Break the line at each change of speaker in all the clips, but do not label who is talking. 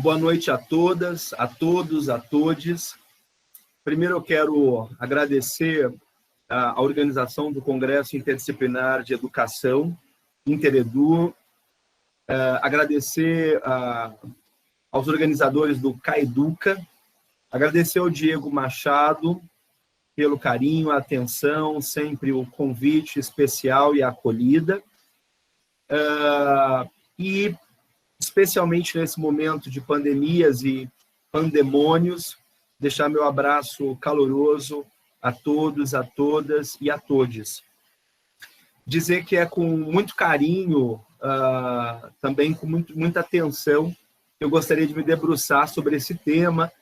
Boa noite a todas, a todos, a todes. Primeiro eu quero agradecer a organização do Congresso Interdisciplinar de Educação, Interedu, agradecer aos organizadores do CAEduca, agradecer ao Diego Machado pelo carinho, a atenção, sempre o convite especial e a acolhida. E especialmente nesse momento de pandemias e pandemônios, deixar meu abraço caloroso a todos, a todas e a todes. Dizer que é com muito carinho, também com muita atenção, eu gostaria de me debruçar sobre esse tema,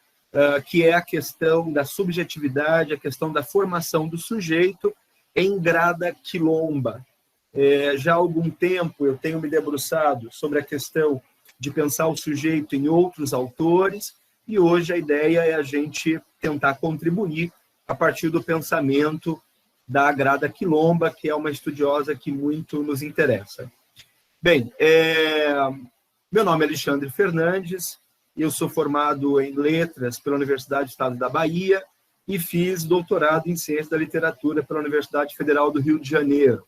que é a questão da subjetividade, a questão da formação do sujeito em grada quilomba. Já há algum tempo eu tenho me debruçado sobre a questão de pensar o sujeito em outros autores, e hoje a ideia é a gente tentar contribuir a partir do pensamento da Grada Quilomba, que é uma estudiosa que muito nos interessa. Bem, meu nome é Alexandre Fernandes, eu sou formado em Letras pela Universidade do Estado da Bahia e fiz doutorado em Ciência da Literatura pela Universidade Federal do Rio de Janeiro.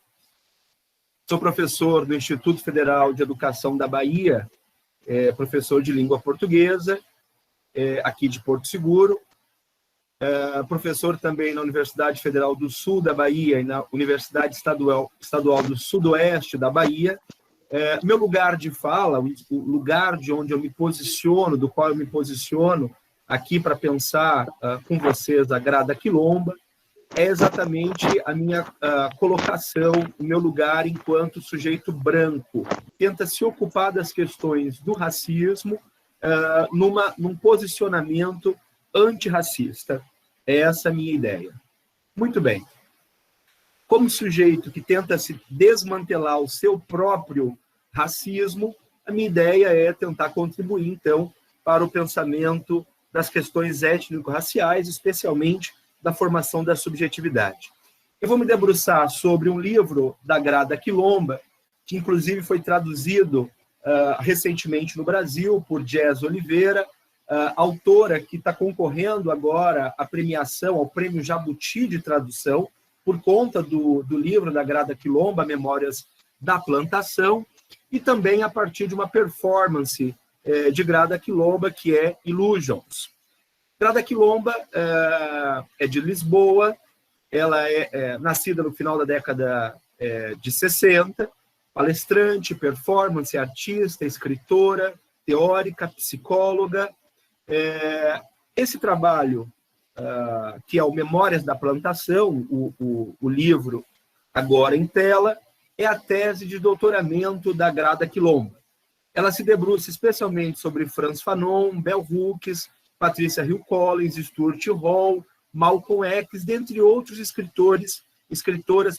Sou professor do Instituto Federal de Educação da Bahia, professor de língua portuguesa, aqui de Porto Seguro, professor também na Universidade Federal do Sul da Bahia e na Universidade Estadual do Sudoeste da Bahia. Meu lugar de fala, o lugar de onde eu me posiciono, do qual eu me posiciono aqui para pensar com vocês a Grada Quilomba, é exatamente a minha colocação, o meu lugar enquanto sujeito branco. Tenta se ocupar das questões do racismo num posicionamento antirracista. É essa a minha ideia. Muito bem. Como sujeito que tenta se desmantelar o seu próprio racismo, a minha ideia é tentar contribuir, então, para o pensamento das questões étnico-raciais, especialmente da formação da subjetividade. Eu vou me debruçar sobre um livro da Grada Quilomba, que inclusive foi traduzido recentemente no Brasil por Jess Oliveira, autora que está concorrendo agora à premiação, ao Prêmio Jabuti de Tradução, por conta do livro da Grada Quilomba, Memórias da Plantação, e também a partir de uma performance de Grada Quilomba, que é Illusions. Grada Quilomba é de Lisboa, ela é nascida no final da década de 60, palestrante, performance, artista, escritora, teórica, psicóloga. Esse trabalho, que é o Memórias da Plantação, o livro agora em tela, é a tese de doutoramento da Grada Quilomba. Ela se debruça especialmente sobre Frantz Fanon, Bell Hooks, Patricia Hill Collins, Stuart Hall, Malcolm X, dentre outros escritoras,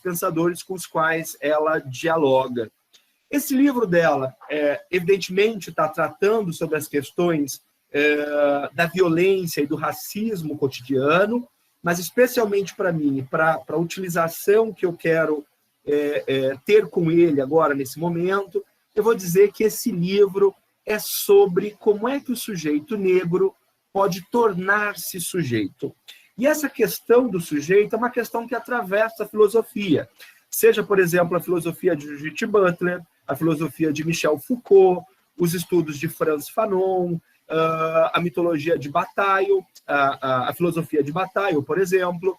pensadores com os quais ela dialoga. Esse livro dela, evidentemente, está tratando sobre as questões da violência e do racismo cotidiano, mas especialmente para mim, para a utilização que eu quero ter com ele agora, nesse momento, eu vou dizer que esse livro é sobre como é que o sujeito negro pode tornar-se sujeito. E essa questão do sujeito é uma questão que atravessa a filosofia. Seja, por exemplo, a filosofia de Judith Butler, a filosofia de Michel Foucault, os estudos de Frantz Fanon, a mitologia de Bataille, a filosofia de Bataille, por exemplo.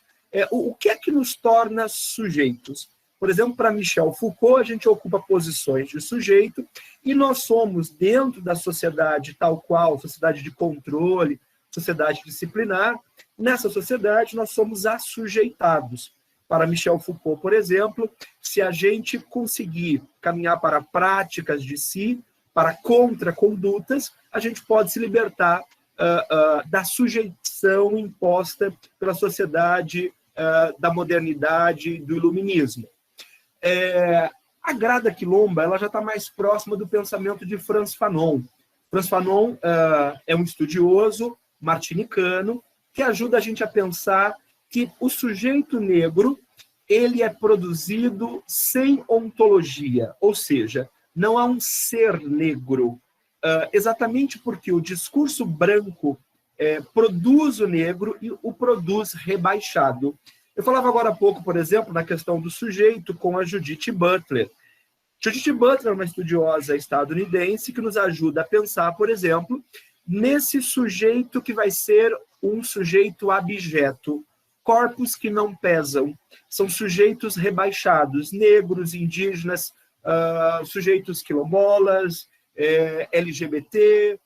O que é que nos torna sujeitos? Por exemplo, para Michel Foucault, a gente ocupa posições de sujeito e nós somos, dentro da sociedade tal qual, sociedade de controle, sociedade disciplinar, nessa sociedade nós somos assujeitados. Para Michel Foucault, por exemplo, se a gente conseguir caminhar para práticas de si, para contracondutas, a gente pode se libertar da sujeição imposta pela sociedade da modernidade, do iluminismo. A Grada Quilomba ela já está mais próxima do pensamento de Frantz Fanon. Frantz Fanon é um estudioso martinicano que ajuda a gente a pensar que o sujeito negro ele é produzido sem ontologia, ou seja, não há um ser negro, exatamente porque o discurso branco produz o negro e o produz rebaixado. Eu falava agora há pouco, por exemplo, na questão do sujeito com a Judith Butler. Judith Butler é uma estudiosa estadunidense que nos ajuda a pensar, por exemplo, nesse sujeito que vai ser um sujeito abjeto, corpos que não pesam, são sujeitos rebaixados, negros, indígenas, sujeitos quilombolas, LGBT,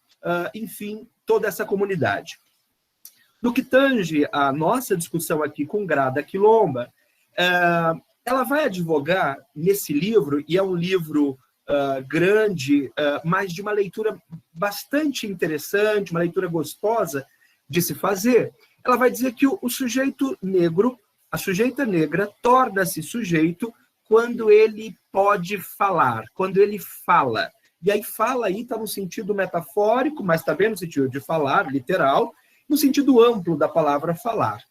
enfim, toda essa comunidade. No que tange a nossa discussão aqui com Grada Quilomba, ela vai advogar nesse livro, e é um livro grande, mas de uma leitura bastante interessante, uma leitura gostosa de se fazer. Ela vai dizer que o sujeito negro, a sujeita negra, torna-se sujeito quando ele pode falar, quando ele fala. E aí fala aí está no sentido metafórico, mas também no sentido de falar, literal, no sentido amplo da palavra falar.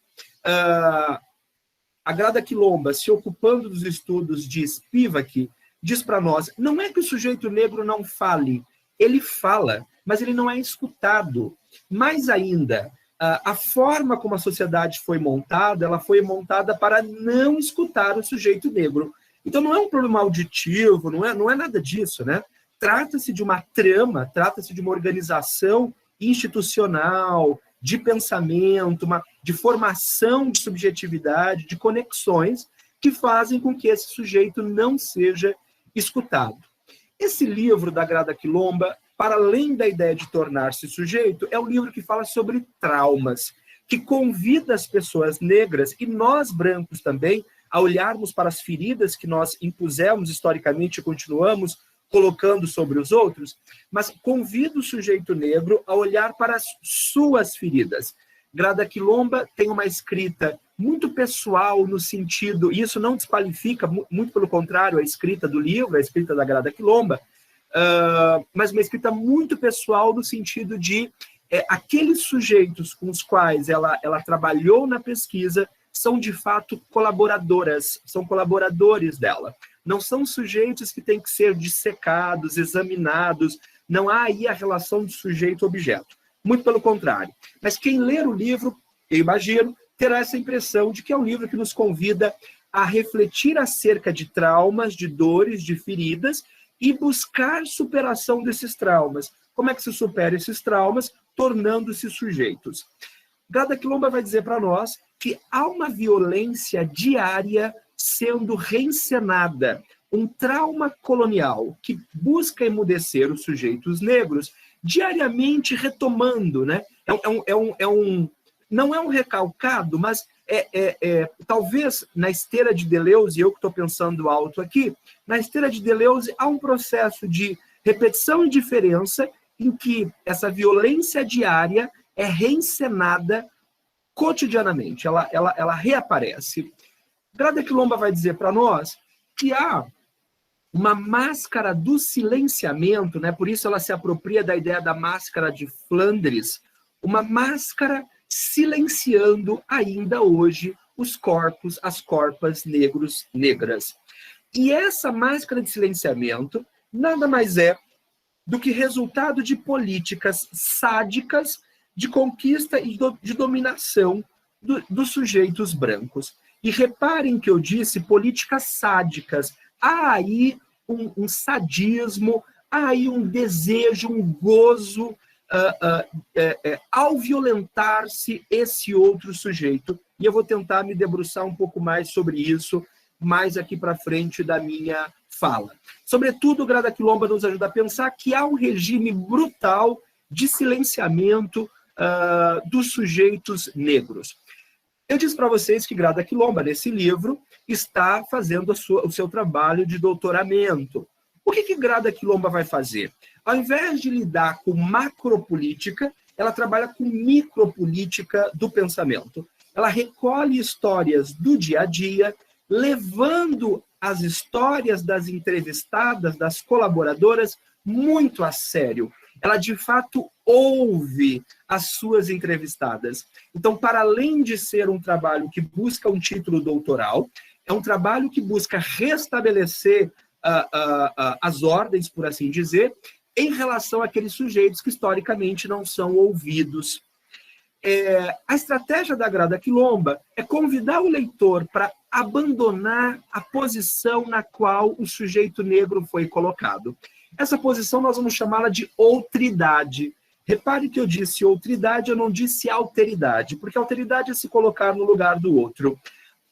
A Grada Quilomba, se ocupando dos estudos de Spivak, diz para nós, não é que o sujeito negro não fale, ele fala, mas ele não é escutado. Mais ainda, a forma como a sociedade foi montada, ela foi montada para não escutar o sujeito negro. Então não é um problema auditivo, não é nada disso, né? Trata-se de uma trama, trata-se de uma organização institucional, de pensamento, de formação de subjetividade, de conexões que fazem com que esse sujeito não seja escutado. Esse livro da Grada Quilomba, para além da ideia de tornar-se sujeito, é um livro que fala sobre traumas, que convida as pessoas negras, e nós brancos também, a olharmos para as feridas que nós impusemos historicamente e continuamos colocando sobre os outros, mas convida o sujeito negro a olhar para as suas feridas. Grada Quilomba tem uma escrita muito pessoal no sentido, e isso não desqualifica, muito pelo contrário, a escrita do livro, a escrita da Grada Quilomba, mas uma escrita muito pessoal no sentido de aqueles sujeitos com os quais ela trabalhou na pesquisa são, de fato, colaboradoras, são colaboradores dela. Não são sujeitos que têm que ser dissecados, examinados, não há aí a relação de sujeito-objeto. Muito pelo contrário. Mas quem ler o livro, eu imagino, terá essa impressão de que é um livro que nos convida a refletir acerca de traumas, de dores, de feridas e buscar superação desses traumas. Como é que se supera esses traumas? Tornando-se sujeitos. Grada Quilomba vai dizer para nós que há uma violência diária sendo reencenada, um trauma colonial que busca emudecer os sujeitos negros, diariamente retomando, né? Não é um recalcado, mas talvez na esteira de Deleuze, eu que estou pensando alto aqui, na esteira de Deleuze há um processo de repetição e diferença em que essa violência diária é reencenada cotidianamente, ela reaparece. Grada Quilomba vai dizer para nós que há uma máscara do silenciamento, né? Por isso ela se apropria da ideia da máscara de Flandres, uma máscara silenciando ainda hoje os corpos, as corpas negros, negras. E essa máscara de silenciamento nada mais é do que resultado de políticas sádicas de conquista e de dominação dos sujeitos brancos. E reparem que eu disse políticas sádicas. Há aí um sadismo, há aí um desejo, um gozo ao violentar-se esse outro sujeito. E eu vou tentar me debruçar um pouco mais sobre isso, mais aqui para frente da minha fala. Sobretudo, Grada Quilomba nos ajuda a pensar que há um regime brutal de silenciamento dos sujeitos negros. Eu disse para vocês que Grada Quilomba, nesse livro, está fazendo o seu trabalho de doutoramento. O que Grada Quilomba vai fazer? Ao invés de lidar com macropolítica, ela trabalha com micropolítica do pensamento. Ela recolhe histórias do dia a dia, levando as histórias das entrevistadas, das colaboradoras, muito a sério. Ela, de fato, ouve as suas entrevistadas. Então, para além de ser um trabalho que busca um título doutoral, é um trabalho que busca restabelecer as ordens, por assim dizer, em relação àqueles sujeitos que historicamente não são ouvidos. A estratégia da Grada Quilomba é convidar o leitor para abandonar a posição na qual o sujeito negro foi colocado. Essa posição nós vamos chamá-la de outridade. Repare que eu disse outridade, eu não disse alteridade, porque alteridade é se colocar no lugar do outro.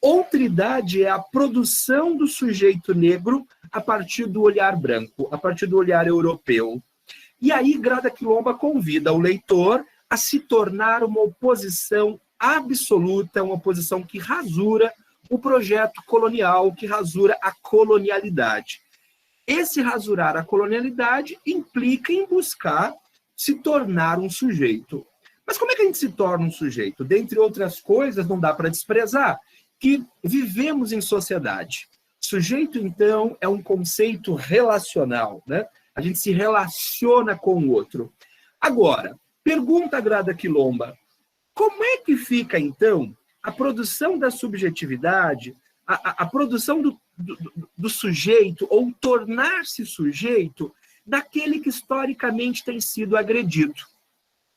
Outridade é a produção do sujeito negro a partir do olhar branco, a partir do olhar europeu. E aí, Grada Quilomba convida o leitor a se tornar uma oposição absoluta, uma oposição que rasura o projeto colonial, que rasura a colonialidade. Esse rasurar a colonialidade implica em buscar se tornar um sujeito. Mas como é que a gente se torna um sujeito? Dentre outras coisas, não dá para desprezar que vivemos em sociedade. Sujeito, então, é um conceito relacional, né? A gente se relaciona com o outro. Agora, pergunta a Grada Quilomba, como é que fica, então, a produção da subjetividade, a produção do sujeito, ou tornar-se sujeito, daquele que historicamente tem sido agredido?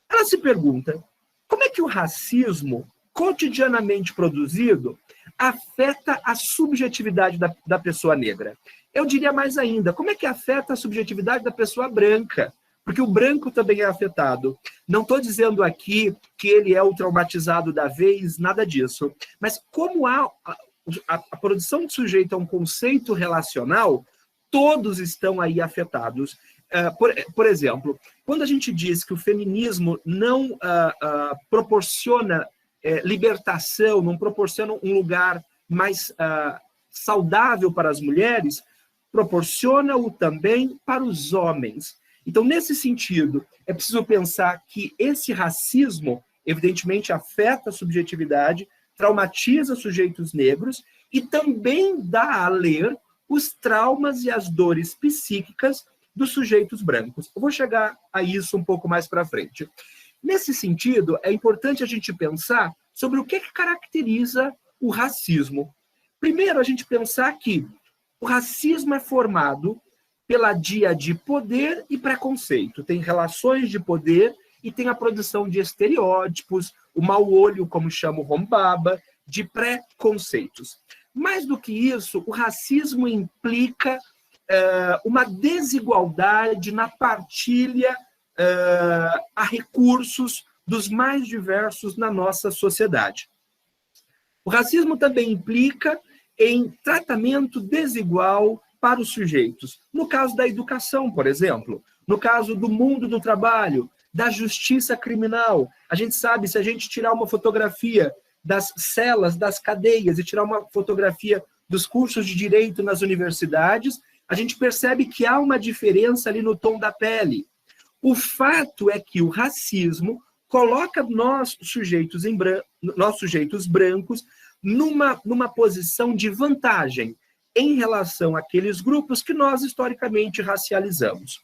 Ela se pergunta, como é que o racismo, cotidianamente produzido, afeta a subjetividade da pessoa negra? Eu diria mais ainda, como é que afeta a subjetividade da pessoa branca? Porque o branco também é afetado. Não estou dizendo aqui que ele é o traumatizado da vez, nada disso. Mas como a produção de sujeito é um conceito relacional, todos estão aí afetados. Por exemplo, quando a gente diz que o feminismo não proporciona libertação, não proporciona um lugar mais saudável para as mulheres, proporciona-o também para os homens. Então, nesse sentido, é preciso pensar que esse racismo, evidentemente, afeta a subjetividade, traumatiza sujeitos negros e também dá a ler os traumas e as dores psíquicas dos sujeitos brancos. Eu vou chegar a isso um pouco mais para frente. Nesse sentido, é importante a gente pensar sobre o que caracteriza o racismo. Primeiro, a gente pensar que o racismo é formado pela dia de poder e preconceito. Tem relações de poder e tem a produção de estereótipos, o mau olho, como chama o Rombaba, de preconceitos. Mais do que isso, o racismo implica uma desigualdade na partilha a recursos dos mais diversos na nossa sociedade. O racismo também implica em tratamento desigual para os sujeitos. No caso da educação, por exemplo, no caso do mundo do trabalho, da justiça criminal. A gente sabe, se a gente tirar uma fotografia das celas, das cadeias, e tirar uma fotografia dos cursos de direito nas universidades, a gente percebe que há uma diferença ali no tom da pele. O fato é que o racismo coloca nós sujeitos brancos numa posição de vantagem em relação àqueles grupos que nós historicamente racializamos.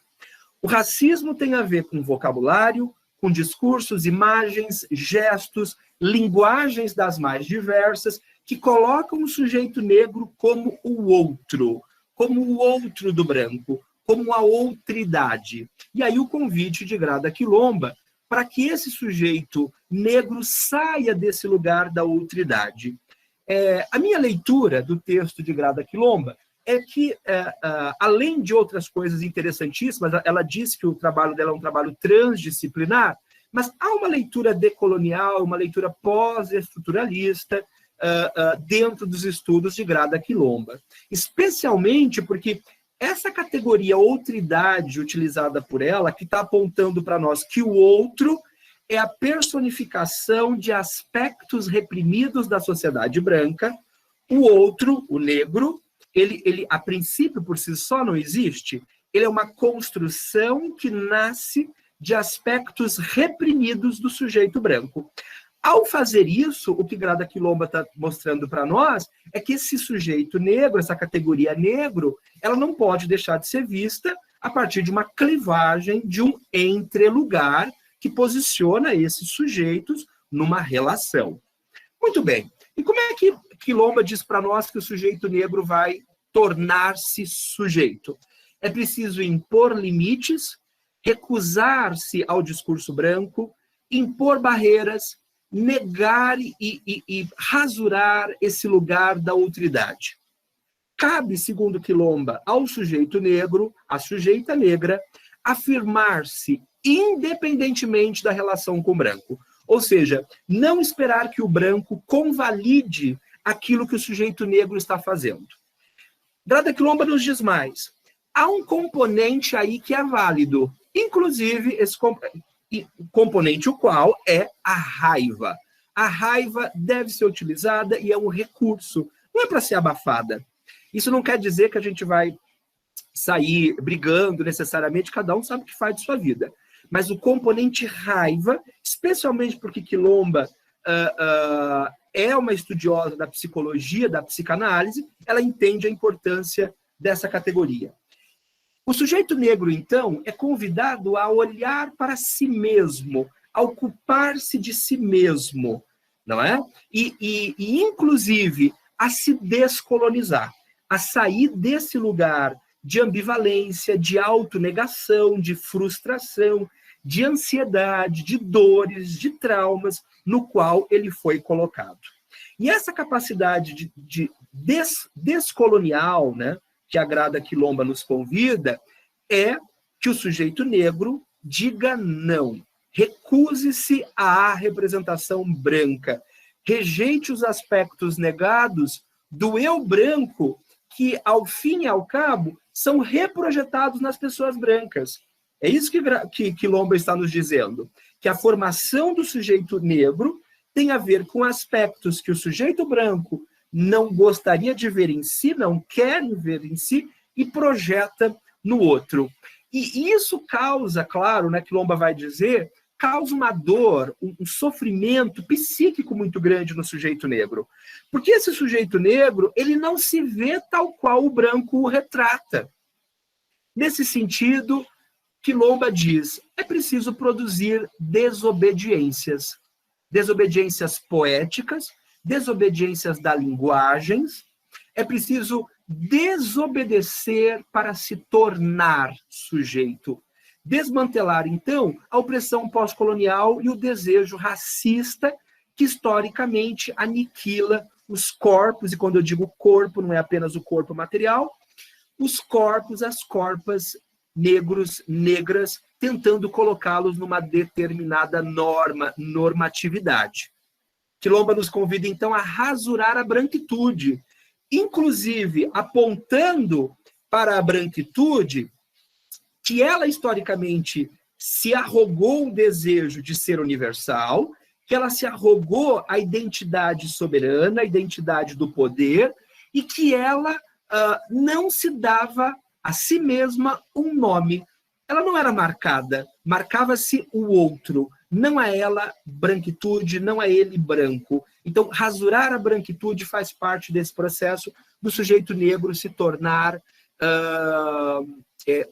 O racismo tem a ver com vocabulário, com discursos, imagens, gestos, linguagens das mais diversas, que colocam o sujeito negro como o outro do branco, como a outridade. E aí o convite de Grada Quilomba para que esse sujeito negro saia desse lugar da outridade. A minha leitura do texto de Grada Quilomba é que, além de outras coisas interessantíssimas, ela diz que o trabalho dela é um trabalho transdisciplinar, mas há uma leitura decolonial, uma leitura pós-estruturalista dentro dos estudos de Grada Quilomba. Especialmente porque essa categoria outridade utilizada por ela, que está apontando para nós que o outro é a personificação de aspectos reprimidos da sociedade branca, o outro, o negro, ele a princípio por si só não existe, ele é uma construção que nasce de aspectos reprimidos do sujeito branco. Ao fazer isso, o que Grada Quilomba está mostrando para nós é que esse sujeito negro, essa categoria negro, ela não pode deixar de ser vista a partir de uma clivagem, de um entrelugar que posiciona esses sujeitos numa relação. Muito bem. E como é que Quilomba diz para nós que o sujeito negro vai tornar-se sujeito? É preciso impor limites, recusar-se ao discurso branco, impor barreiras, negar e rasurar esse lugar da outridade. Cabe, segundo Quilomba, ao sujeito negro, à sujeita negra, afirmar-se independentemente da relação com o branco. Ou seja, não esperar que o branco convalide aquilo que o sujeito negro está fazendo. Grada Quilomba nos diz mais. Há um componente aí que é válido, inclusive esse componente o qual é a raiva. A raiva deve ser utilizada e é um recurso, não é para ser abafada. Isso não quer dizer que a gente vai sair brigando necessariamente, cada um sabe o que faz de sua vida. Mas o componente raiva, especialmente porque Quilomba é uma estudiosa da psicologia, da psicanálise, ela entende a importância dessa categoria. O sujeito negro, então, é convidado a olhar para si mesmo, a ocupar-se de si mesmo, não é? E inclusive, a se descolonizar, a sair desse lugar de ambivalência, de autonegação, de frustração, de ansiedade, de dores, de traumas, no qual ele foi colocado. E essa capacidade de descolonial, né, que a Grada Quilomba nos convida, é que o sujeito negro diga não, recuse-se à representação branca, rejeite os aspectos negados do eu branco, que, ao fim e ao cabo, são reprojetados nas pessoas brancas. É isso que Quilomba está nos dizendo, que a formação do sujeito negro tem a ver com aspectos que o sujeito branco não gostaria de ver em si, não quer ver em si, e projeta no outro. E isso causa, claro, né, Quilomba vai dizer, causa uma dor, um sofrimento psíquico muito grande no sujeito negro. Porque esse sujeito negro, ele não se vê tal qual o branco o retrata. Nesse sentido, Quilomba diz, é preciso produzir desobediências. Desobediências poéticas, desobediências da linguagem. É preciso desobedecer para se tornar sujeito. Desmantelar, então, a opressão pós-colonial e o desejo racista que, historicamente, aniquila os corpos, e quando eu digo corpo, não é apenas o corpo material, os corpos, as corpas negros, negras, tentando colocá-los numa determinada normatividade. Quilomba nos convida, então, a rasurar a branquitude, inclusive apontando para a branquitude que ela, historicamente, se arrogou o desejo de ser universal, que ela se arrogou a identidade soberana, a identidade do poder, e que ela não se dava a si mesma um nome. Ela não era marcada, marcava-se o outro, não a ela branquitude, não a ele branco. Então, rasurar a branquitude faz parte desse processo do sujeito negro se tornar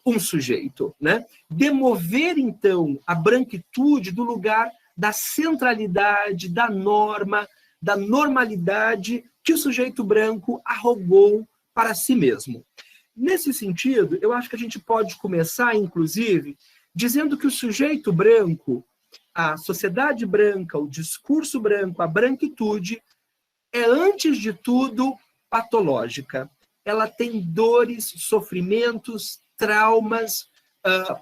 um sujeito, né? Demover, então, a branquitude do lugar da centralidade, da norma, da normalidade que o sujeito branco arrogou para si mesmo. Nesse sentido, eu acho que a gente pode começar, inclusive, dizendo que o sujeito branco, a sociedade branca, o discurso branco, a branquitude, é, antes de tudo, patológica. Ela tem dores, sofrimentos, traumas,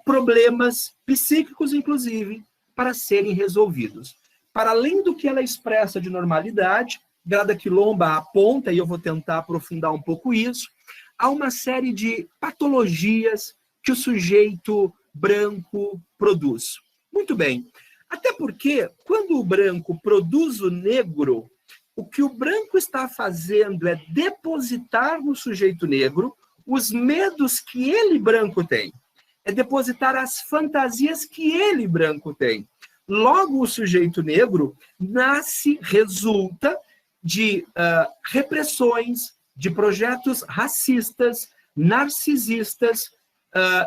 problemas psíquicos, inclusive, para serem resolvidos. Para além do que ela expressa de normalidade, Grada Quilomba aponta, e eu vou tentar aprofundar um pouco isso, há uma série de patologias que o sujeito branco produz. Muito bem. Até porque, quando o branco produz o negro, o que o branco está fazendo é depositar no sujeito negro os medos que ele, branco, tem. É depositar as fantasias que ele, branco, tem. Logo, o sujeito negro nasce, resulta de repressões, de projetos racistas, narcisistas,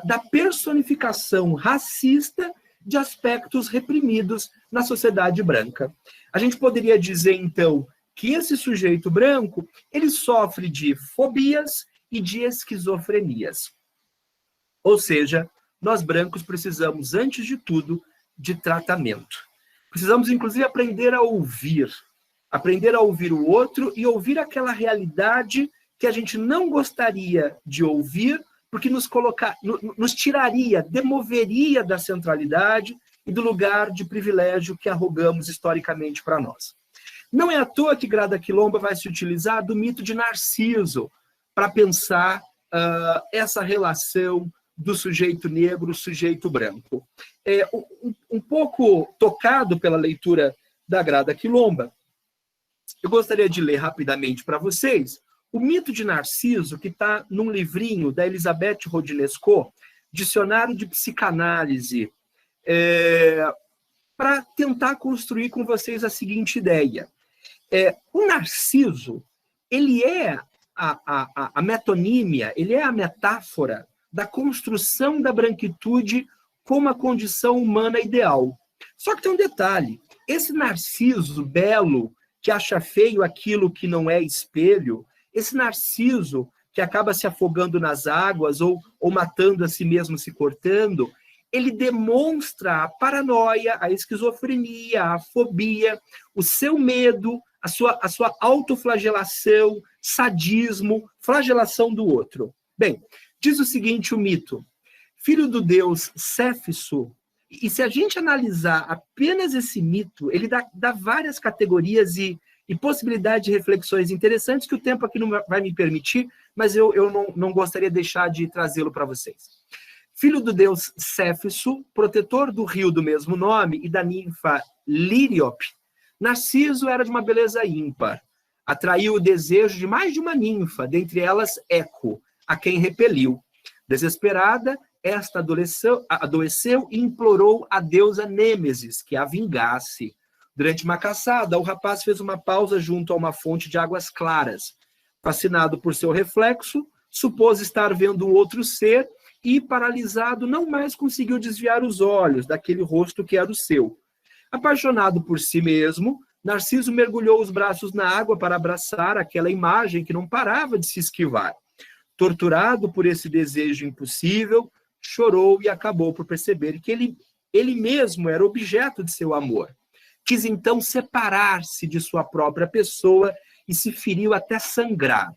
da personificação racista de aspectos reprimidos na sociedade branca. A gente poderia dizer, então, que esse sujeito branco, ele sofre de fobias e de esquizofrenias. Ou seja, nós brancos precisamos, antes de tudo, de tratamento. Precisamos, inclusive, aprender a ouvir o outro e ouvir aquela realidade que a gente não gostaria de ouvir, porque nos tiraria, demoveria da centralidade e do lugar de privilégio que arrogamos historicamente para nós. Não é à toa que Grada Quilomba vai se utilizar do mito de Narciso para pensar essa relação do sujeito negro, sujeito branco. Um pouco tocado pela leitura da Grada Quilomba, eu gostaria de ler rapidamente para vocês o mito de Narciso, que está num livrinho da Elisabeth Rodinesco, Dicionário de Psicanálise, para tentar construir com vocês a seguinte ideia. O Narciso, ele é a metonímia, ele é a metáfora da construção da branquitude como a condição humana ideal. Só que tem um detalhe, esse Narciso belo, que acha feio aquilo que não é espelho, esse Narciso que acaba se afogando nas águas ou matando a si mesmo, se cortando, ele demonstra a paranoia, a esquizofrenia, a fobia, o seu medo, a sua autoflagelação, sadismo, flagelação do outro. Bem, diz o seguinte o mito, filho do deus Céfiso, e se a gente analisar apenas esse mito, ele dá várias categorias e possibilidades de reflexões interessantes que o tempo aqui não vai me permitir, mas eu não gostaria de deixar de trazê-lo para vocês. Filho do deus Céfiso, protetor do rio do mesmo nome e da ninfa Líriop, Narciso era de uma beleza ímpar. Atraiu o desejo de mais de uma ninfa, dentre elas Eco, a quem repeliu. Desesperada, esta adoeceu e implorou a deusa Nêmesis que a vingasse. Durante uma caçada, o rapaz fez uma pausa junto a uma fonte de águas claras. Fascinado por seu reflexo, supôs estar vendo um outro ser e, paralisado, não mais conseguiu desviar os olhos daquele rosto que era o seu. Apaixonado por si mesmo, Narciso mergulhou os braços na água para abraçar aquela imagem que não parava de se esquivar. Torturado por esse desejo impossível, chorou e acabou por perceber que ele mesmo era objeto de seu amor. Quis então separar-se de sua própria pessoa e se feriu até sangrar,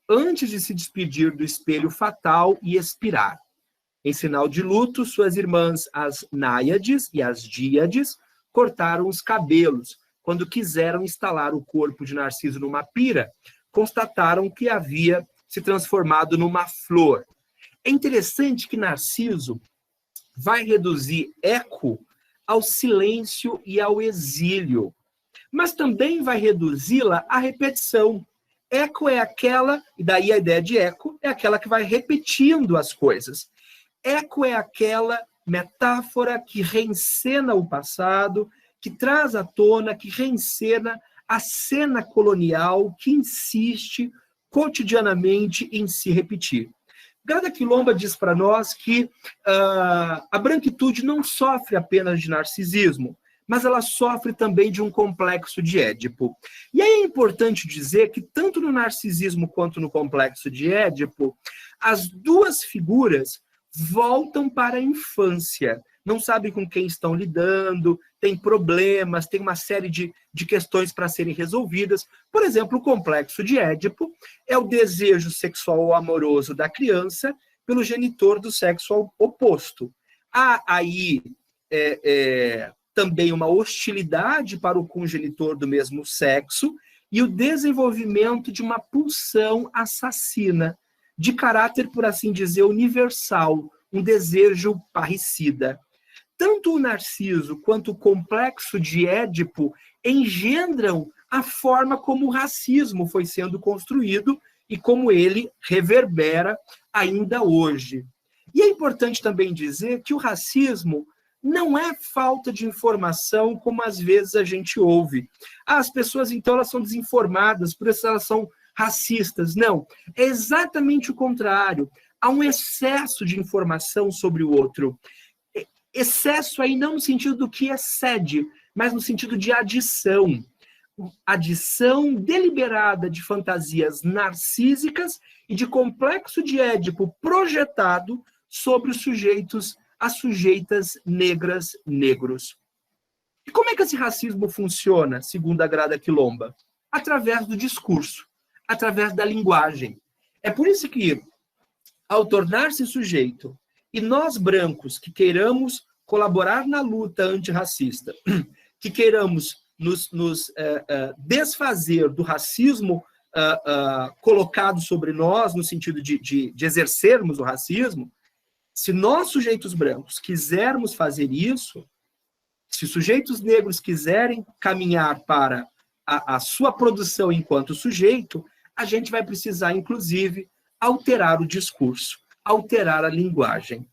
antes de se despedir do espelho fatal e expirar. Em sinal de luto, suas irmãs, as Náiades e as Díades, cortaram os cabelos. Quando quiseram instalar o corpo de Narciso numa pira, constataram que havia se transformado numa flor. É interessante que Narciso vai reduzir Eco ao silêncio e ao exílio, mas também vai reduzi-la à repetição. Eco é aquela, e daí a ideia de eco, é aquela que vai repetindo as coisas. Eco é aquela metáfora que reencena o passado, que traz à tona, que reencena a cena colonial que insiste cotidianamente em se repetir. Grada Quilomba diz para nós que a branquitude não sofre apenas de narcisismo, mas ela sofre também de um complexo de Édipo. E aí é importante dizer que tanto no narcisismo quanto no complexo de Édipo, as duas figuras voltam para a infância, não sabem com quem estão lidando, tem problemas, tem uma série de questões para serem resolvidas. Por exemplo, o complexo de Édipo é o desejo sexual ou amoroso da criança pelo genitor do sexo oposto. Há aí também uma hostilidade para o congenitor do mesmo sexo e o desenvolvimento de uma pulsão assassina, de caráter, por assim dizer, universal, um desejo parricida. Tanto o Narciso quanto o complexo de Édipo engendram a forma como o racismo foi sendo construído e como ele reverbera ainda hoje. E é importante também dizer que o racismo não é falta de informação, como às vezes a gente ouve. As pessoas, então, elas são desinformadas, por isso elas são racistas. Não, é exatamente o contrário. Há um excesso de informação sobre o outro. Excesso aí não no sentido do que excede, mas no sentido de adição. Adição deliberada de fantasias narcísicas e de complexo de Édipo projetado sobre os sujeitos a sujeitas negras, negros. E como é que esse racismo funciona, segundo a Grada Quilomba? Através do discurso, através da linguagem. É por isso que, ao tornar-se sujeito, e nós brancos que queiramos colaborar na luta antirracista, que queiramos nos desfazer do racismo colocado sobre nós, no sentido de exercermos o racismo, se nós, sujeitos brancos, quisermos fazer isso, se sujeitos negros quiserem caminhar para a sua produção enquanto sujeito, a gente vai precisar, inclusive, alterar o discurso, alterar a linguagem.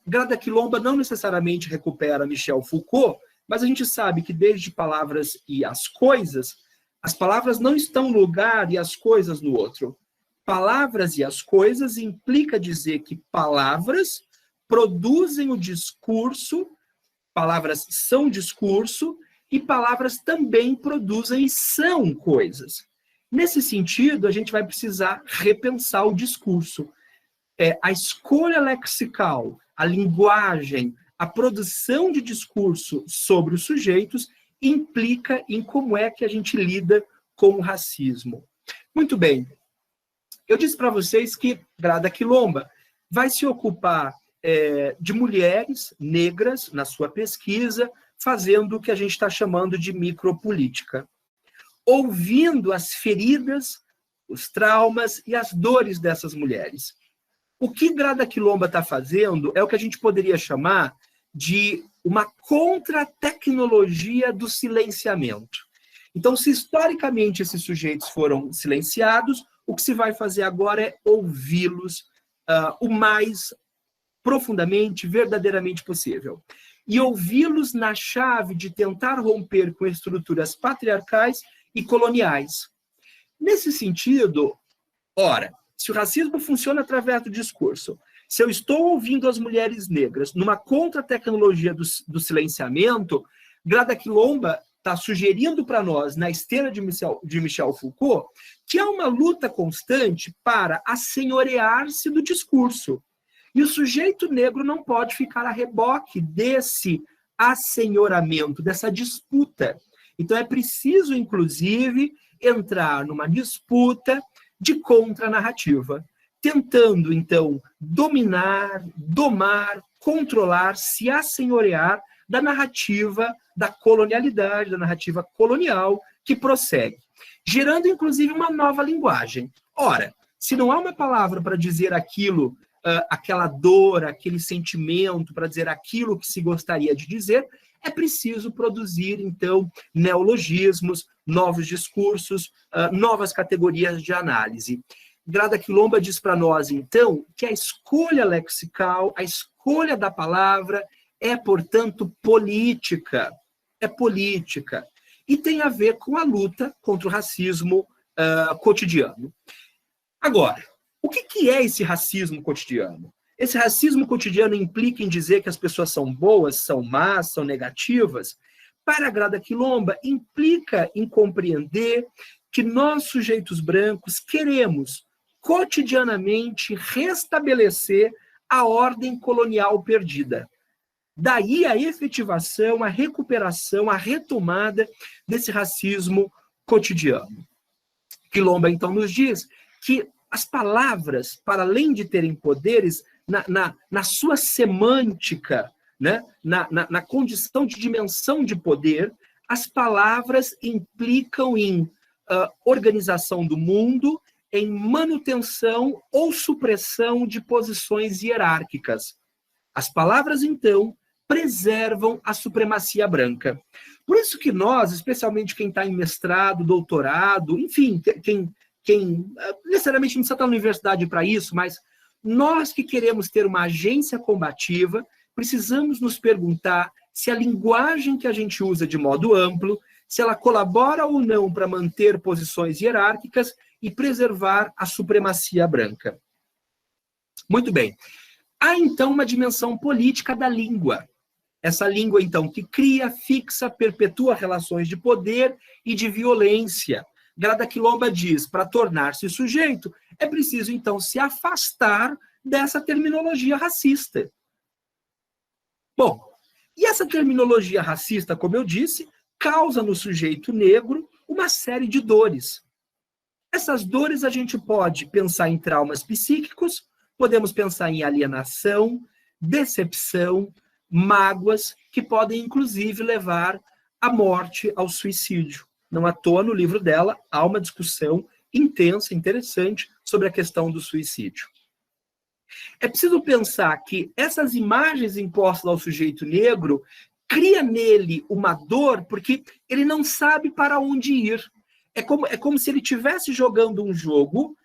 Grada Quilomba não necessariamente recupera Michel Foucault, mas a gente sabe que desde palavras e as coisas, as palavras não estão no lugar e as coisas no outro. Palavras e as coisas implica dizer que palavras produzem o discurso, palavras são discurso, e palavras também produzem e são coisas. Nesse sentido, a gente vai precisar repensar o discurso. A escolha lexical, a linguagem, a produção de discurso sobre os sujeitos implica em como é que a gente lida com o racismo. Muito bem. Eu disse para vocês que Grada Quilomba vai se ocupar de mulheres negras na sua pesquisa, fazendo o que a gente está chamando de micropolítica. Ouvindo as feridas, os traumas e as dores dessas mulheres. O que Grada Quilomba está fazendo é o que a gente poderia chamar de uma contra-tecnologia do silenciamento. Então, se historicamente esses sujeitos foram silenciados, o que se vai fazer agora é ouvi-los o mais profundamente, verdadeiramente possível. E ouvi-los na chave de tentar romper com estruturas patriarcais e coloniais. Nesse sentido, ora, se o racismo funciona através do discurso, se eu estou ouvindo as mulheres negras numa contra-tecnologia do silenciamento, Grada Quilomba está sugerindo para nós, na esteira de Michel Foucault, que há uma luta constante para assenhorear-se do discurso. E o sujeito negro não pode ficar a reboque desse assenhoramento, dessa disputa. Então é preciso, inclusive, entrar numa disputa de contranarrativa, tentando, então, dominar, domar, controlar, se assenhorear da narrativa da colonialidade, da narrativa colonial que prossegue, gerando, inclusive, uma nova linguagem. Ora, se não há uma palavra para dizer aquilo, aquela dor, aquele sentimento, para dizer aquilo que se gostaria de dizer, é preciso produzir, então, neologismos, novos discursos, novas categorias de análise. Grada Quilomba diz para nós, então, que a escolha lexical, a escolha da palavra é, portanto, política. É política. E tem a ver com a luta contra o racismo cotidiano. Agora, o que é esse racismo cotidiano? Esse racismo cotidiano implica em dizer que as pessoas são boas, são más, são negativas? Para a Grada Quilomba, implica em compreender que nós, sujeitos brancos, queremos cotidianamente restabelecer a ordem colonial perdida. Daí a efetivação, a recuperação, a retomada desse racismo cotidiano. Quilomba, então, nos diz que as palavras, para além de terem poderes, na sua semântica, né? na condição de dimensão de poder, as palavras implicam em organização do mundo, em manutenção ou supressão de posições hierárquicas. As palavras, então, preservam a supremacia branca. Por isso que nós, especialmente quem está em mestrado, doutorado, enfim, quem necessariamente não precisa estar na universidade para isso, mas nós que queremos ter uma agência combativa, precisamos nos perguntar se a linguagem que a gente usa de modo amplo, se ela colabora ou não para manter posições hierárquicas e preservar a supremacia branca. Muito bem. Há, então, uma dimensão política da língua. Essa língua, então, que cria, fixa, perpetua relações de poder e de violência. Grada Quilomba diz, para tornar-se sujeito, é preciso, então, se afastar dessa terminologia racista. Bom, e essa terminologia racista, como eu disse, causa no sujeito negro uma série de dores. Essas dores a gente pode pensar em traumas psíquicos, podemos pensar em alienação, decepção, mágoas, que podem inclusive levar à morte, ao suicídio. Não à toa, no livro dela, há uma discussão intensa, interessante, sobre a questão do suicídio. É preciso pensar que essas imagens impostas ao sujeito negro cria nele uma dor, porque ele não sabe para onde ir. É como se ele estivesse jogando um jogo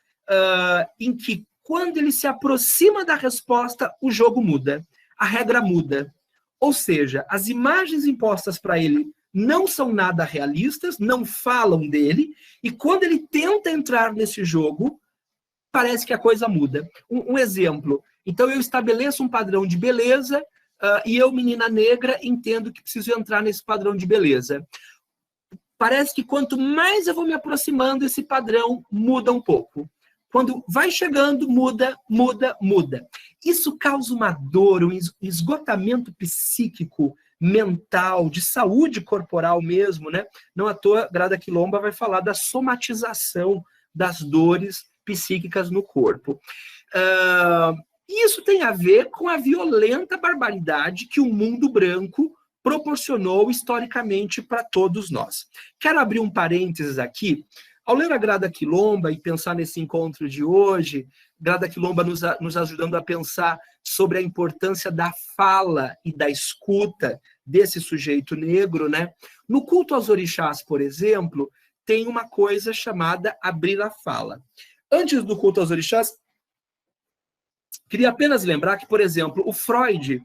em que, quando ele se aproxima da resposta, o jogo muda, a regra muda. Ou seja, as imagens impostas para ele não são nada realistas, não falam dele, e quando ele tenta entrar nesse jogo, parece que a coisa muda. Um exemplo, então eu estabeleço um padrão de beleza e eu, menina negra, entendo que preciso entrar nesse padrão de beleza. Parece que quanto mais eu vou me aproximando, esse padrão muda um pouco. Quando vai chegando, muda, muda, muda. Isso causa uma dor, um esgotamento psíquico, mental, de saúde corporal mesmo, né? Não à toa, Grada Quilomba vai falar da somatização das dores psíquicas no corpo. E isso tem a ver com a violenta barbaridade que o mundo branco proporcionou historicamente para todos nós. Quero abrir um parênteses aqui. Ao ler a Grada Quilomba e pensar nesse encontro de hoje, Grada Quilomba nos ajudando a pensar sobre a importância da fala e da escuta desse sujeito negro, né? No culto aos orixás, por exemplo, tem uma coisa chamada abrir a fala. Antes do culto aos orixás, queria apenas lembrar que, por exemplo, o Freud,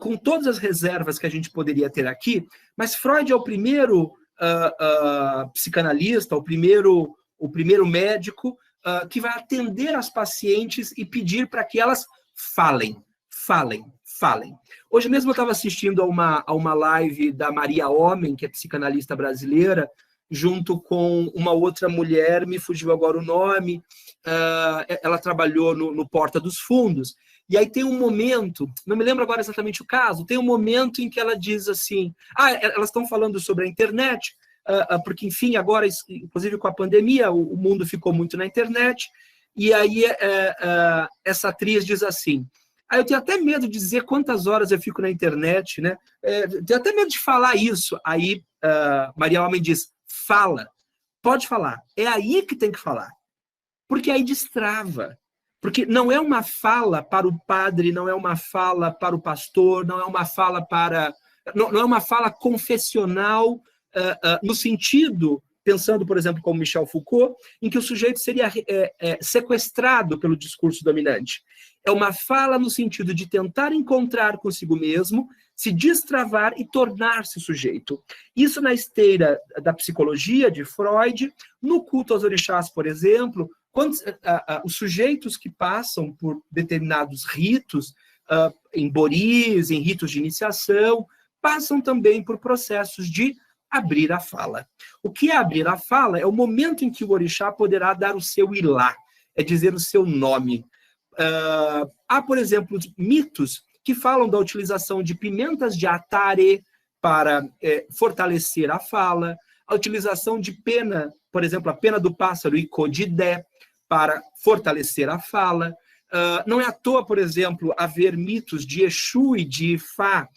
com todas as reservas que a gente poderia ter aqui, mas Freud é o primeiro psicanalista, o primeiro médico que vai atender as pacientes e pedir para que elas falem. Hoje mesmo eu estava assistindo a uma live da Maria Homem, que é psicanalista brasileira, junto com uma outra mulher, me fugiu agora o nome, ela trabalhou no Porta dos Fundos, e aí tem um momento, não me lembro agora exatamente o caso, tem um momento em que ela diz assim, elas estão falando sobre a internet, porque, enfim, agora, inclusive com a pandemia, o mundo ficou muito na internet, e aí essa atriz diz assim, eu tenho até medo de dizer quantas horas eu fico na internet, né? Tenho até medo de falar isso. Aí Maria Homem diz, fala, pode falar, é aí que tem que falar, porque aí destrava, porque não é uma fala para o padre, não é uma fala para o pastor, não é uma fala não é uma fala confessional, no sentido, pensando, por exemplo, como Michel Foucault, em que o sujeito seria sequestrado pelo discurso dominante. É uma fala no sentido de tentar encontrar consigo mesmo, se destravar e tornar-se sujeito. Isso na esteira da psicologia de Freud, no culto aos orixás, por exemplo, quando os sujeitos que passam por determinados ritos, em boris, em ritos de iniciação, passam também por processos de abrir a fala. O que é abrir a fala? É o momento em que o orixá poderá dar o seu ilá, é dizer o seu nome. Há, por exemplo, mitos que falam da utilização de pimentas de atare para fortalecer a fala, a utilização de pena, por exemplo, a pena do pássaro icodidé, para fortalecer a fala. Não é à toa, por exemplo, haver mitos de Exu e de Ifá,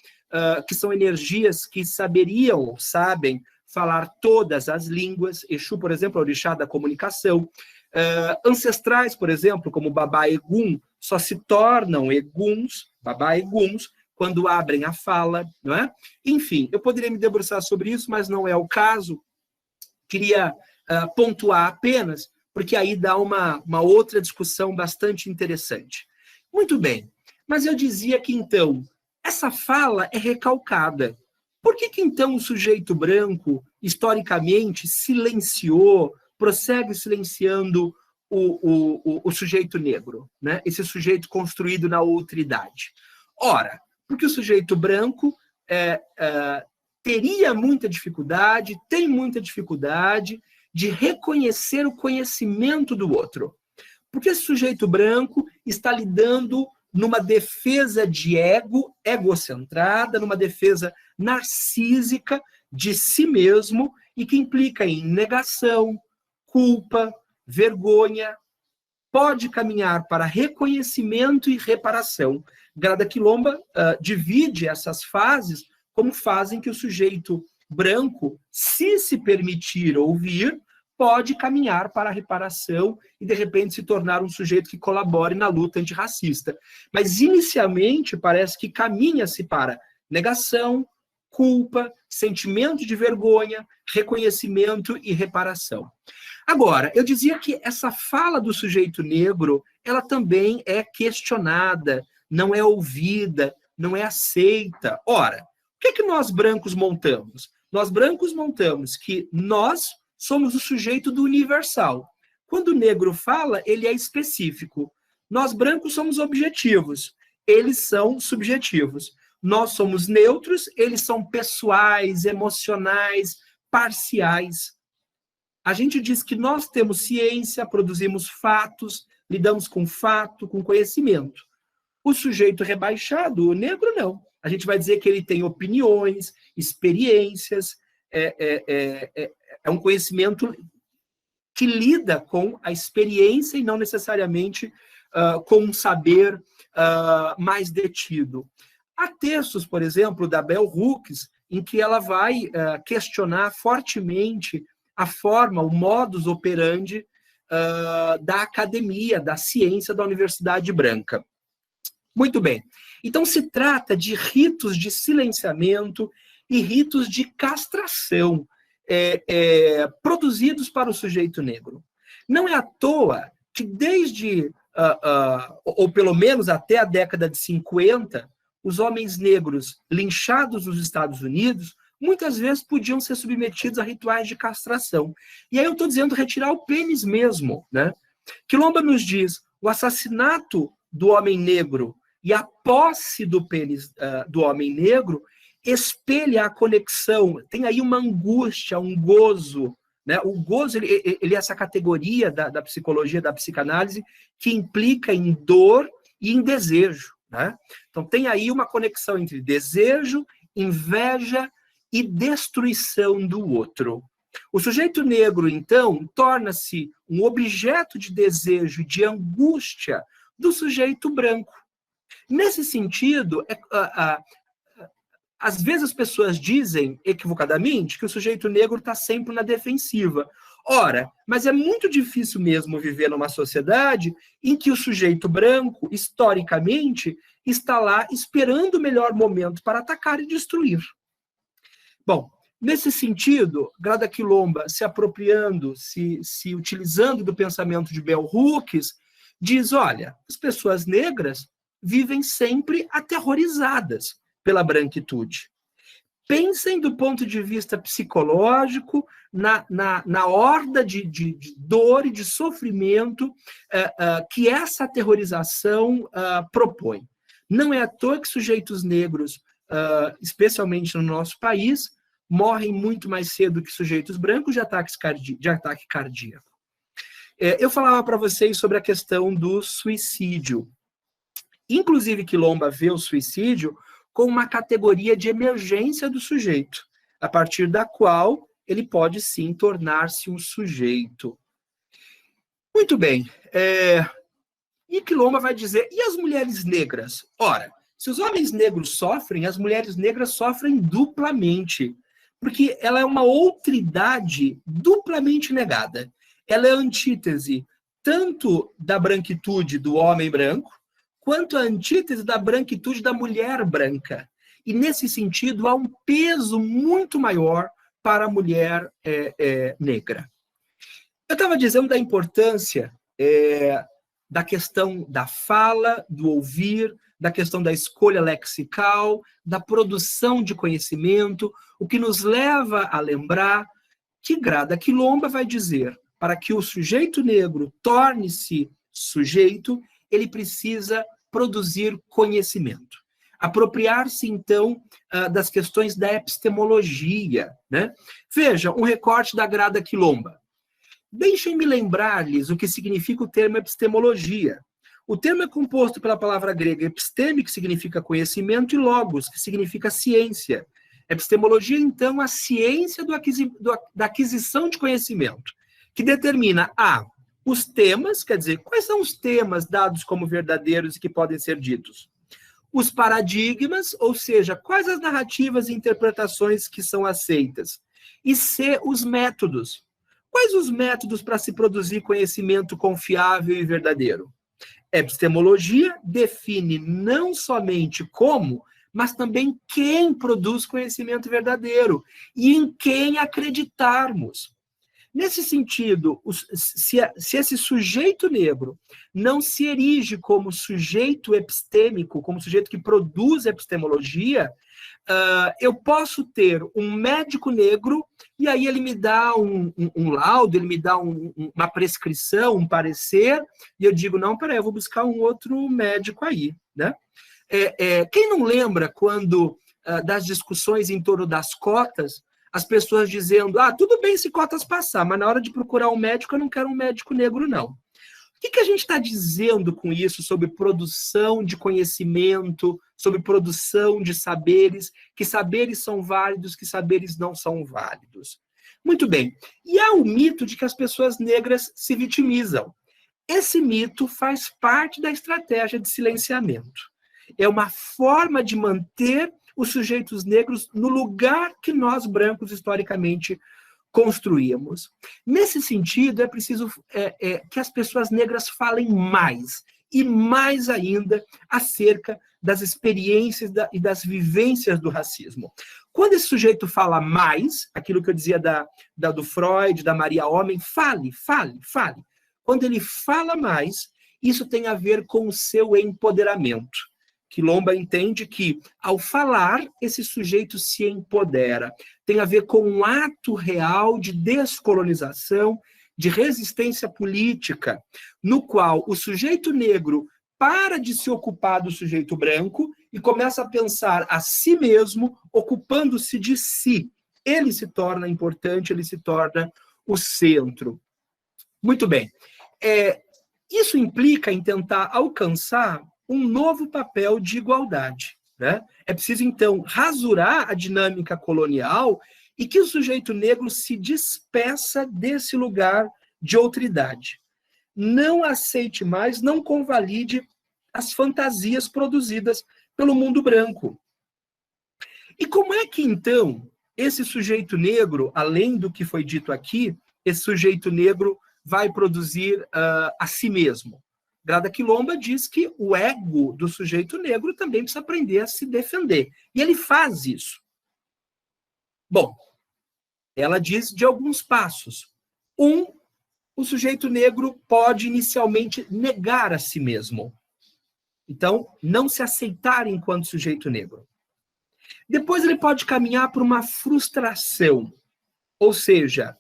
que são energias que sabem falar todas as línguas. Exu, por exemplo, é o orixá da comunicação. Ancestrais, por exemplo, como Babá Egum, só se tornam eguns, Babá Eguns, quando abrem a fala, não é? Enfim, eu poderia me debruçar sobre isso, mas não é o caso. Queria pontuar apenas, porque aí dá uma outra discussão bastante interessante. Muito bem, mas eu dizia que, então, essa fala é recalcada. Por que então o sujeito branco, historicamente, silenciou, prossegue silenciando o sujeito negro, né? Esse sujeito construído na outridade? Ora, porque o sujeito branco teria muita dificuldade, tem muita dificuldade de reconhecer o conhecimento do outro. Porque esse sujeito branco está lidando numa defesa de ego, egocentrada, numa defesa narcísica de si mesmo e que implica em negação, culpa, vergonha, pode caminhar para reconhecimento e reparação. Grada Quilomba divide essas fases como fazem que o sujeito branco, se permitir ouvir, pode caminhar para a reparação e, de repente, se tornar um sujeito que colabore na luta antirracista. Mas, inicialmente, parece que caminha-se para negação, culpa, sentimento de vergonha, reconhecimento e reparação. Agora, eu dizia que essa fala do sujeito negro, ela também é questionada, não é ouvida, não é aceita. Ora, o que nós brancos montamos? Nós brancos montamos que nós somos o sujeito do universal. Quando o negro fala, ele é específico. Nós brancos somos objetivos, eles são subjetivos. Nós somos neutros, eles são pessoais, emocionais, parciais. A gente diz que nós temos ciência, produzimos fatos, lidamos com fato, com conhecimento. O sujeito rebaixado, o negro, não. A gente vai dizer que ele tem opiniões, experiências, é um conhecimento que lida com a experiência e não necessariamente com um saber mais detido. Há textos, por exemplo, da Bell Hooks, em que ela vai questionar fortemente a forma, o modus operandi da academia, da ciência da Universidade Branca. Muito bem. Então, se trata de ritos de silenciamento e ritos de castração produzidos para o sujeito negro. Não é à toa que desde, ou pelo menos até a década de 50, os homens negros linchados nos Estados Unidos muitas vezes podiam ser submetidos a rituais de castração. E aí eu estou dizendo retirar o pênis mesmo, né? Quilomba nos diz, o assassinato do homem negro e a posse do pênis do homem negro espelha a conexão, tem aí uma angústia, um gozo, né? O gozo, ele é essa categoria da psicologia, da psicanálise, que implica em dor e em desejo, né? Então tem aí uma conexão entre desejo, inveja e destruição do outro. O sujeito negro, então, torna-se um objeto de desejo, de angústia do sujeito branco. Nesse sentido, às vezes as pessoas dizem, equivocadamente, que o sujeito negro está sempre na defensiva. Ora, mas é muito difícil mesmo viver numa sociedade em que o sujeito branco, historicamente, está lá esperando o melhor momento para atacar e destruir. Bom, nesse sentido, Grada Quilomba, se apropriando, se utilizando do pensamento de Bell Hooks, diz, olha, as pessoas negras vivem sempre aterrorizadas pela branquitude. Pensem do ponto de vista psicológico na horda de dor e de sofrimento que essa aterrorização propõe. Não é à toa que sujeitos negros, especialmente no nosso país, morrem muito mais cedo que sujeitos brancos de ataque cardíaco. Eu falava para vocês sobre a questão do suicídio. Inclusive, Quilomba vê o suicídio como uma categoria de emergência do sujeito, a partir da qual ele pode, sim, tornar-se um sujeito. Muito bem. E Quilomba vai dizer, e as mulheres negras? Ora, se os homens negros sofrem, as mulheres negras sofrem duplamente, porque ela é uma outridade duplamente negada. Ela é a antítese tanto da branquitude do homem branco, quanto a antítese da branquitude da mulher branca. E, nesse sentido, há um peso muito maior para a mulher negra. Eu estava dizendo da importância da questão da fala, do ouvir, da questão da escolha lexical, da produção de conhecimento, o que nos leva a lembrar que Grada Quilomba vai dizer, para que o sujeito negro torne-se sujeito, ele precisa produzir conhecimento. Apropriar-se, então, das questões da epistemologia, né? Veja, um recorte da Grada Quilomba. Deixem-me lembrar-lhes o que significa o termo epistemologia. O termo é composto pela palavra grega episteme, que significa conhecimento, e logos, que significa ciência. Epistemologia, então, a ciência da aquisição de conhecimento, que determina os temas, quer dizer, quais são os temas dados como verdadeiros e que podem ser ditos? Os paradigmas, ou seja, quais as narrativas e interpretações que são aceitas? E C, os métodos. Quais os métodos para se produzir conhecimento confiável e verdadeiro? Epistemologia define não somente como, mas também quem produz conhecimento verdadeiro e em quem acreditarmos. Nesse sentido, se esse sujeito negro não se erige como sujeito epistêmico, como sujeito que produz epistemologia, eu posso ter um médico negro e aí ele me dá um laudo, ele me dá uma prescrição, um parecer, e eu digo, não, peraí, eu vou buscar um outro médico aí, né? Quem não lembra quando das discussões em torno das cotas, as pessoas dizendo, tudo bem se cotas passar, mas na hora de procurar um médico, eu não quero um médico negro, não. O que a gente está dizendo com isso sobre produção de conhecimento, sobre produção de saberes, que saberes são válidos, que saberes não são válidos? Muito bem. E há o mito de que as pessoas negras se vitimizam. Esse mito faz parte da estratégia de silenciamento. É uma forma de manter os sujeitos negros no lugar que nós, brancos, historicamente construímos. Nesse sentido, é preciso que as pessoas negras falem mais, e mais ainda, acerca das experiências e das vivências do racismo. Quando esse sujeito fala mais, aquilo que eu dizia do Freud, da Maria Homem, fale. Quando ele fala mais, isso tem a ver com o seu empoderamento. Quilomba entende que, ao falar, esse sujeito se empodera. Tem a ver com um ato real de descolonização, de resistência política, no qual o sujeito negro para de se ocupar do sujeito branco e começa a pensar a si mesmo, ocupando-se de si. Ele se torna importante, ele se torna o centro. Muito bem. Isso implica em tentar alcançar um novo papel de igualdade, né? É preciso, então, rasurar a dinâmica colonial e que o sujeito negro se despeça desse lugar de outridade. Não aceite mais, não convalide as fantasias produzidas pelo mundo branco. E como é que, então, esse sujeito negro, além do que foi dito aqui, esse sujeito negro vai produzir a si mesmo? Grada Quilomba diz que o ego do sujeito negro também precisa aprender a se defender. E ele faz isso. Bom, ela diz de alguns passos. O sujeito negro pode inicialmente negar a si mesmo. Então, não se aceitar enquanto sujeito negro. Depois ele pode caminhar por uma frustração. Ou seja,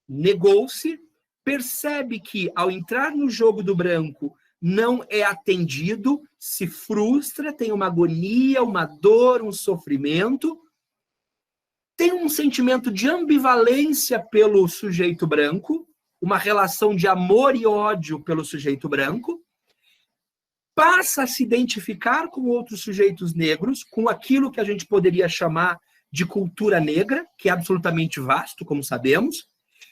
negou-se, percebe que, ao entrar no jogo do branco, não é atendido, se frustra, tem uma agonia, uma dor, um sofrimento, tem um sentimento de ambivalência pelo sujeito branco, uma relação de amor e ódio pelo sujeito branco, passa a se identificar com outros sujeitos negros, com aquilo que a gente poderia chamar de cultura negra, que é absolutamente vasto, como sabemos,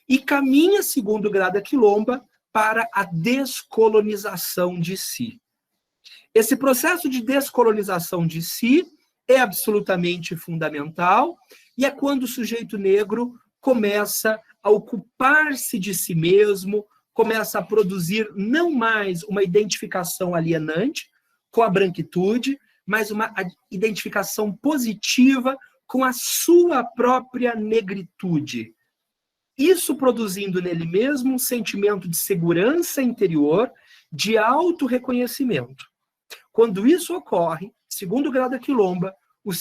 e caminha, segundo Grada Quilomba, para a descolonização de si. Esse processo de descolonização de si é absolutamente fundamental, e é quando o sujeito negro começa a ocupar-se de si mesmo, começa a produzir não mais uma identificação alienante com a branquitude, mas uma identificação positiva com a sua própria negritude. Isso produzindo nele mesmo um sentimento de segurança interior, de autorreconhecimento. Quando isso ocorre, segundo Grada Quilomba, o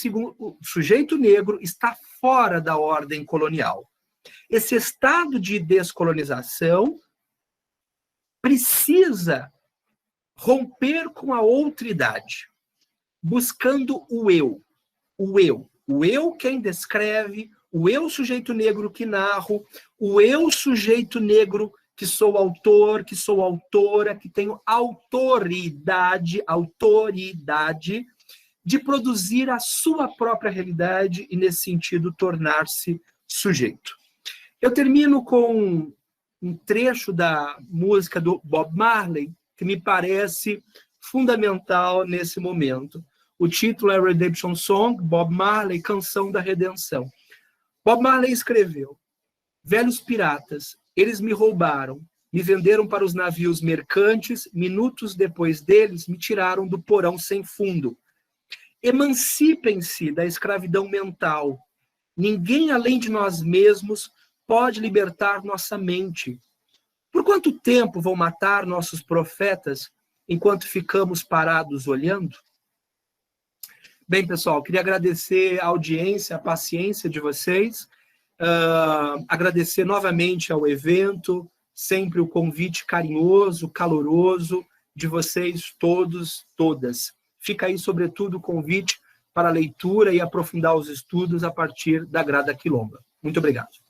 sujeito negro está fora da ordem colonial. Esse estado de descolonização precisa romper com a outridade, buscando o eu. O eu quem descreve, o eu sujeito negro que narro, o eu sujeito negro que sou autor, que sou autora, que tenho autoridade de produzir a sua própria realidade e, nesse sentido, tornar-se sujeito. Eu termino com um trecho da música do Bob Marley, que me parece fundamental nesse momento. O título é Redemption Song, Bob Marley, Canção da Redenção. Bob Marley escreveu: velhos piratas, eles me roubaram, me venderam para os navios mercantes, minutos depois deles me tiraram do porão sem fundo. Emancipem-se da escravidão mental. Ninguém além de nós mesmos pode libertar nossa mente. Por quanto tempo vão matar nossos profetas enquanto ficamos parados olhando? Bem, pessoal, queria agradecer a audiência, a paciência de vocês, agradecer novamente ao evento, sempre o convite carinhoso, caloroso de vocês todos, todas. Fica aí, sobretudo, o convite para a leitura e aprofundar os estudos a partir da Grada Quilomba. Muito obrigado.